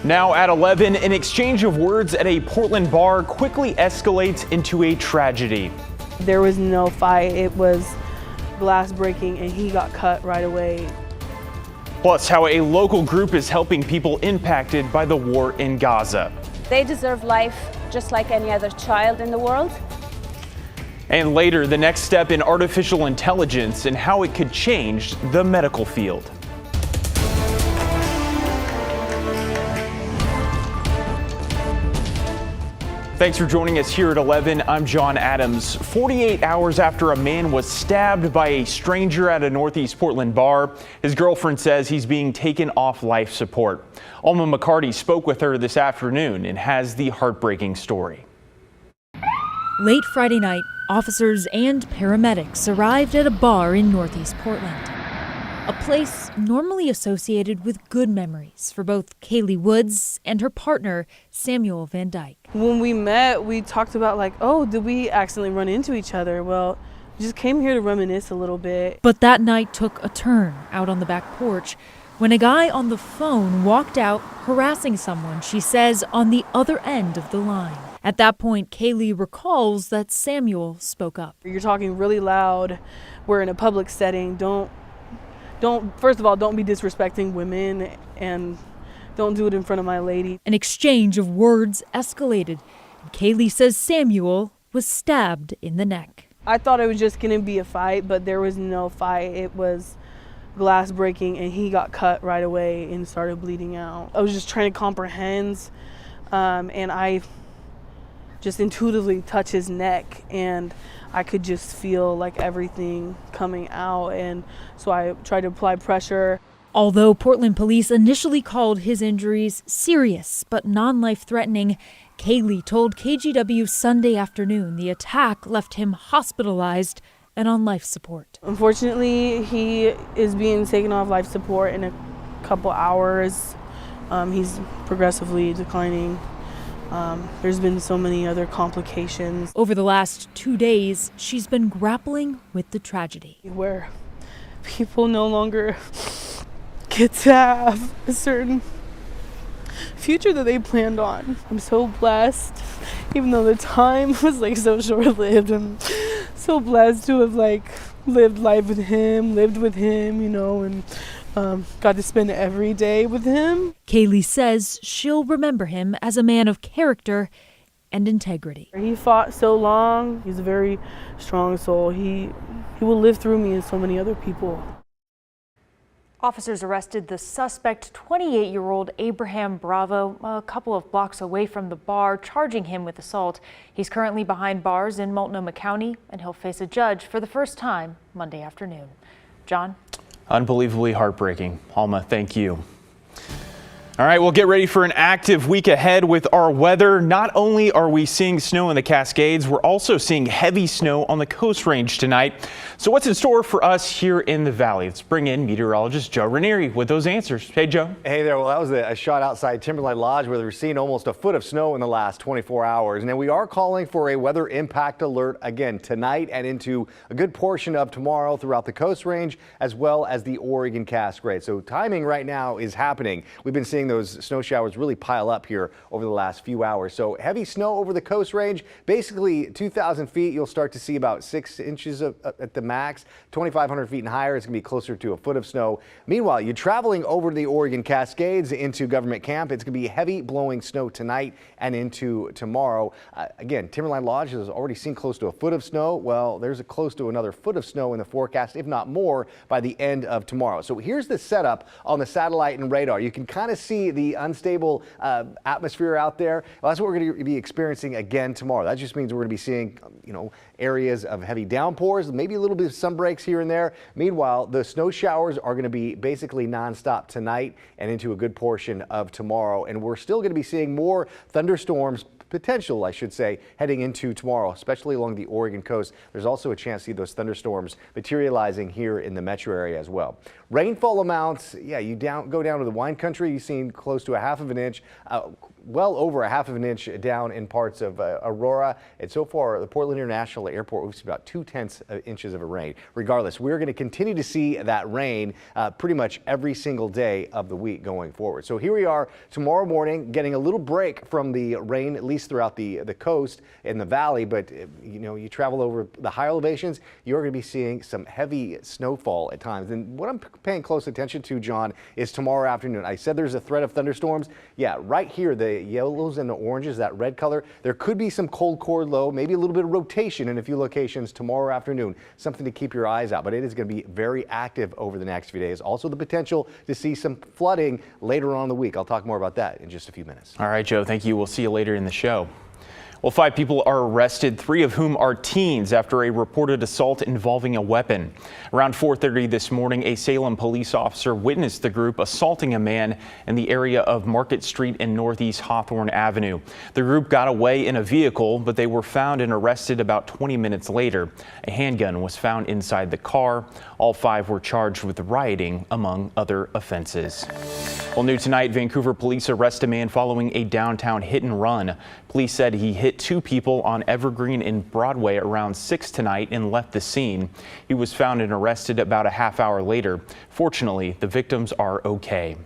Now at 11, an exchange of words at a Portland bar quickly escalates into a tragedy. There was no fight. It was glass breaking and he got cut right away. Plus, how a local group is helping people impacted by the war in Gaza. They deserve life just like any other child in the world. And later, the next step in artificial intelligence and how it could change the medical field. Thanks for joining us here at 11. I'm John Adams. 48 hours after a man was stabbed by a stranger at a Northeast Portland bar, his girlfriend says he's being taken off life support. Alma McCarty spoke with her this afternoon and has the heartbreaking story. Late Friday night, officers and paramedics arrived at a bar in Northeast Portland. A place normally associated with good memories for both Kaylee Woods and her partner, Samuel Van Dyke. When we met, we talked about like, oh, did we accidentally run into each other? Well, we just came here to reminisce a little bit. But that night took a turn out on the back porch when a guy on the phone walked out harassing someone, she says, on the other end of the line. At that point, Kaylee recalls that Samuel spoke up. You're talking really loud. We're in a public setting. First of all, don't be disrespecting women and don't do it in front of my lady. An exchange of words escalated, and Kaylee says Samuel was stabbed in the neck. I thought it was just gonna be a fight, but there was no fight. It was glass breaking and he got cut right away and started bleeding out. I was just trying to comprehend and I just intuitively touched his neck and I could just feel like everything coming out, and so I tried to apply pressure. Although Portland police initially called his injuries serious but non-life-threatening, Kaylee told KGW Sunday afternoon the attack left him hospitalized and on life support. Unfortunately, he is being taken off life support in a couple hours. He's progressively declining. There's been so many other complications. Over the last 2 days, she's been grappling with the tragedy. Where people no longer get to have a certain future that they planned on. I'm so blessed, even though the time was like so short-lived. I'm so blessed to have like lived life with him, lived with him, you know, and got to spend every day with him. Kaylee says she'll remember him as a man of character and integrity. He fought so long. He's a very strong soul. He will live through me and so many other people. Officers arrested the suspect, 28-year-old Abraham Bravo, a couple of blocks away from the bar, charging him with assault. He's currently behind bars in Multnomah County, and he'll face a judge for the first time Monday afternoon. John? Unbelievably heartbreaking. Alma, thank you. All right, we'll get ready for an active week ahead with our weather. Not only are we seeing snow in the Cascades, we're also seeing heavy snow on the Coast Range tonight. So what's in store for us here in the Valley? Let's bring in meteorologist Joe Ranieri with those answers. Hey, Joe. Hey there. Well, that was a shot outside Timberline Lodge where we're seeing almost a foot of snow in the last 24 hours. And then we are calling for a weather impact alert again tonight and into a good portion of tomorrow throughout the Coast Range as well as the Oregon Cascades. So timing right now is happening. We've been seeing those snow showers really pile up here over the last few hours. So heavy snow over the Coast Range, basically 2,000 feet. You'll start to see about 6 inches at the max. 2,500 feet and higher, it's going to be closer to a foot of snow. Meanwhile, you're traveling over to the Oregon Cascades into Government Camp. It's going to be heavy blowing snow tonight and into tomorrow. Again, Timberline Lodge has already seen close to a foot of snow. Well, there's close to another foot of snow in the forecast, if not more, by the end of tomorrow. So here's the setup on the satellite and radar. You can kind of see the unstable atmosphere out there. Well, that's what we're going to be experiencing again tomorrow. That just means we're going to be seeing, areas of heavy downpours, maybe a little bit of sun breaks here and there. Meanwhile, the snow showers are going to be basically nonstop tonight and into a good portion of tomorrow. And we're still going to be seeing more thunderstorms potential, I should say, heading into tomorrow, especially along the Oregon coast. There's also a chance to see those thunderstorms materializing here in the metro area as well. Rainfall amounts, yeah, you go down to the wine country, you've seen close to a half of an inch. well over a half of an inch down in parts of Aurora. And so far, the Portland International Airport, we've seen about 2/10 inches of rain. Regardless, we're going to continue to see that rain pretty much every single day of the week going forward. So here we are tomorrow morning, getting a little break from the rain, at least throughout the coast and the valley. But you travel over the high elevations, you're going to be seeing some heavy snowfall at times. And what I'm paying close attention to, John, is tomorrow afternoon. I said there's a threat of thunderstorms. Yeah, right here, the yellows and the oranges, that red color, there could be some cold core low, maybe a little bit of rotation in a few locations tomorrow afternoon. Something to keep your eyes out, but it is going to be very active over the next few days. Also the potential to see some flooding later on in the week. I'll talk more about that in just a few minutes. All right, Joe, thank you. We'll see you later in the show. Well, 5 people are arrested, 3 of whom are teens, after a reported assault involving a weapon. Around 4:30 this morning, a Salem police officer witnessed the group assaulting a man in the area of Market Street and Northeast Hawthorne Avenue. The group got away in a vehicle, but they were found and arrested about 20 minutes later. A handgun was found inside the car. All 5 were charged with rioting, among other offenses. Well, new tonight, Vancouver police arrest a man following a downtown hit and run. Police said he hit 2 people on Evergreen and Broadway around 6 tonight and left the scene. He was found and arrested about a half hour later. Fortunately, the victims are okay.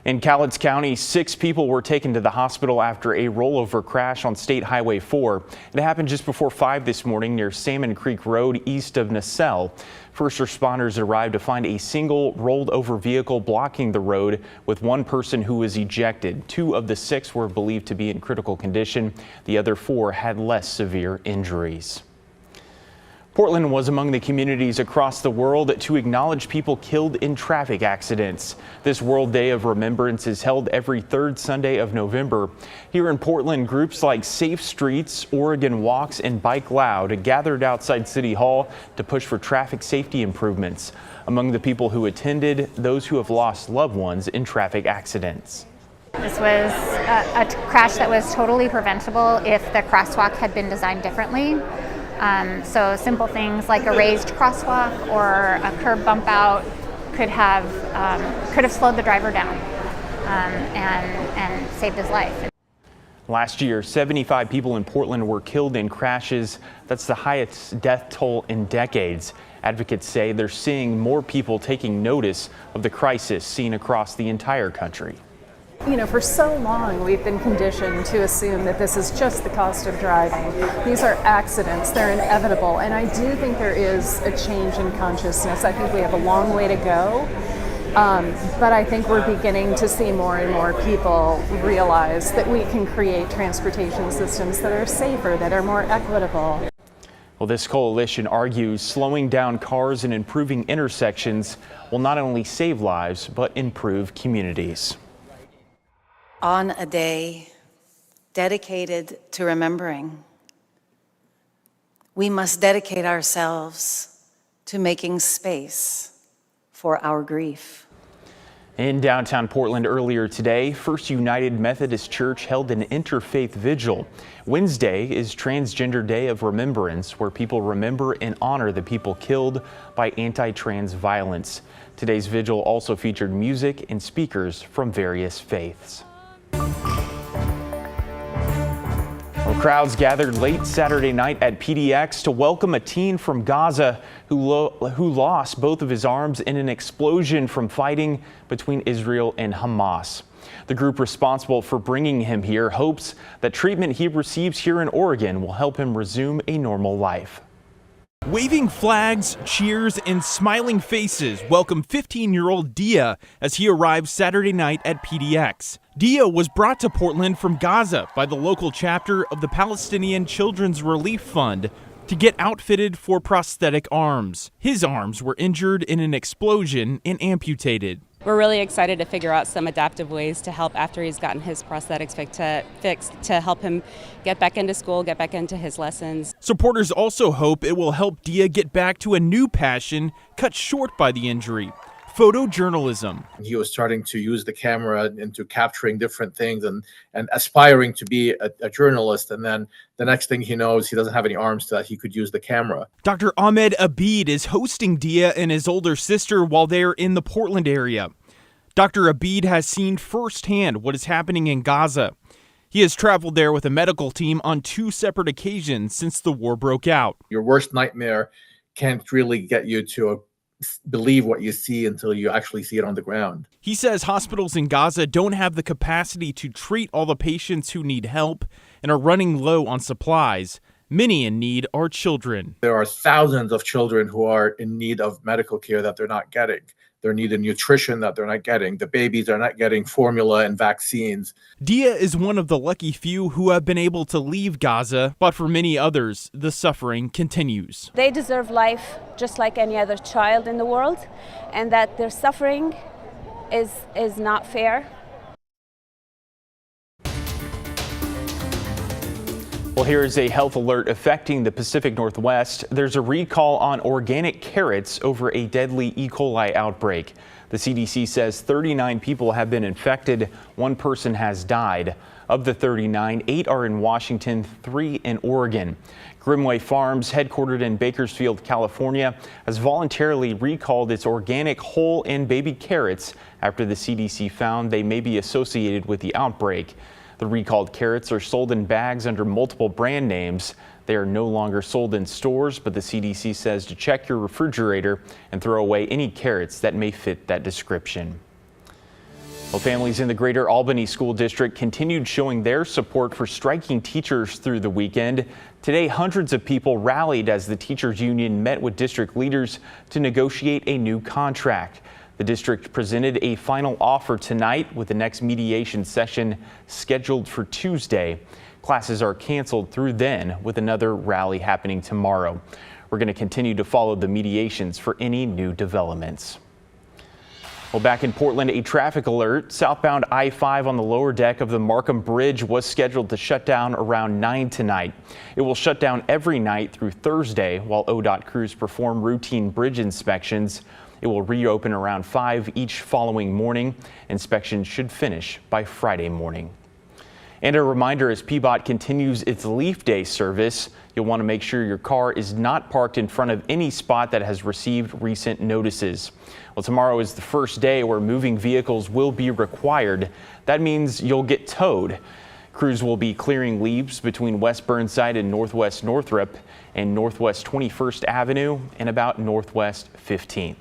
In Cowlitz County, 6 people were taken to the hospital after a rollover crash on State Highway 4. It happened just before 5 this morning near Salmon Creek Road east of Nacelle. First responders arrived to find a single rolled over vehicle blocking the road with 1 person who was ejected. 2 of the 6 were believed to be in critical condition. The other 4 had less severe injuries. Portland was among the communities across the world to acknowledge people killed in traffic accidents. This World Day of Remembrance is held every 3rd Sunday of November. Here in Portland, groups like Safe Streets, Oregon Walks, and Bike Loud gathered outside City Hall to push for traffic safety improvements. Among the people who attended, those who have lost loved ones in traffic accidents. This was a crash that was totally preventable if the crosswalk had been designed differently. So simple things like a raised crosswalk or a curb bump out could have slowed the driver down and saved his life. Last year, 75 people in Portland were killed in crashes. That's the highest death toll in decades. Advocates say they're seeing more people taking notice of the crisis seen across the entire country. For so long we've been conditioned to assume that this is just the cost of driving. These are accidents, they're inevitable, and I do think there is a change in consciousness. I think we have a long way to go, but I think we're beginning to see more and more people realize that we can create transportation systems that are safer, that are more equitable. Well, this coalition argues slowing down cars and improving intersections will not only save lives, but improve communities. On a day dedicated to remembering, we must dedicate ourselves to making space for our grief. In downtown Portland earlier today, First United Methodist Church held an interfaith vigil. Wednesday is Transgender Day of Remembrance, where people remember and honor the people killed by anti-trans violence. Today's vigil also featured music and speakers from various faiths. Well, crowds gathered late Saturday night at PDX to welcome a teen from Gaza who lost both of his arms in an explosion from fighting between Israel and Hamas. The group responsible for bringing him here hopes that treatment he receives here in Oregon will help him resume a normal life. Waving flags, cheers, and smiling faces welcome 15-year-old Dia as he arrived Saturday night at PDX. Dia was brought to Portland from Gaza by the local chapter of the Palestinian Children's Relief Fund to get outfitted for prosthetic arms. His arms were injured in an explosion and amputated. We're really excited to figure out some adaptive ways to help after he's gotten his prosthetics fixed to help him get back into school, get back into his lessons. Supporters also hope it will help Dia get back to a new passion cut short by the injury: photojournalism. He was starting to use the camera into capturing different things and aspiring to be a journalist. And then the next thing he knows, he doesn't have any arms so that he could use the camera. Dr. Ahmed Abid is hosting Dia and his older sister while they're in the Portland area. Dr. Abid has seen firsthand what is happening in Gaza. He has traveled there with a medical team on 2 separate occasions since the war broke out. Your worst nightmare can't really get you to believe what you see until you actually see it on the ground. He says hospitals in Gaza don't have the capacity to treat all the patients who need help and are running low on supplies. Many in need are children. There are thousands of children who are in need of medical care that they're not getting. They're needing nutrition that they're not getting. The babies are not getting formula and vaccines. Dia is one of the lucky few who have been able to leave Gaza, but for many others, the suffering continues. They deserve life just like any other child in the world, and that their suffering is not fair. Well, here is a health alert affecting the Pacific Northwest. There's a recall on organic carrots over a deadly E. coli outbreak. The CDC says 39 people have been infected. 1 person has died. Of the 39, 8 are in Washington, 3 in Oregon. Grimway Farms, headquartered in Bakersfield, California, has voluntarily recalled its organic whole and baby carrots after the CDC found they may be associated with the outbreak. The recalled carrots are sold in bags under multiple brand names. They are no longer sold in stores, but the CDC says to check your refrigerator and throw away any carrots that may fit that description. Well, families in the Greater Albany School District continued showing their support for striking teachers through the weekend. Today, hundreds of people rallied as the teachers union met with district leaders to negotiate a new contract. The district presented a final offer tonight with the next mediation session scheduled for Tuesday. Classes are canceled through then, with another rally happening tomorrow. We're going to continue to follow the mediations for any new developments. Well, back in Portland, a traffic alert. Southbound I-5 on the lower deck of the Markham Bridge was scheduled to shut down around 9 tonight. It will shut down every night through Thursday while ODOT crews perform routine bridge inspections. It will reopen around 5 each following morning. Inspections should finish by Friday morning. And a reminder, as PBOT continues its Leaf Day service, you'll want to make sure your car is not parked in front of any spot that has received recent notices. Well, tomorrow is the first day where moving vehicles will be required. That means you'll get towed. Crews will be clearing leaves between West Burnside and Northwest Northrop and Northwest 21st Avenue and about Northwest 15th.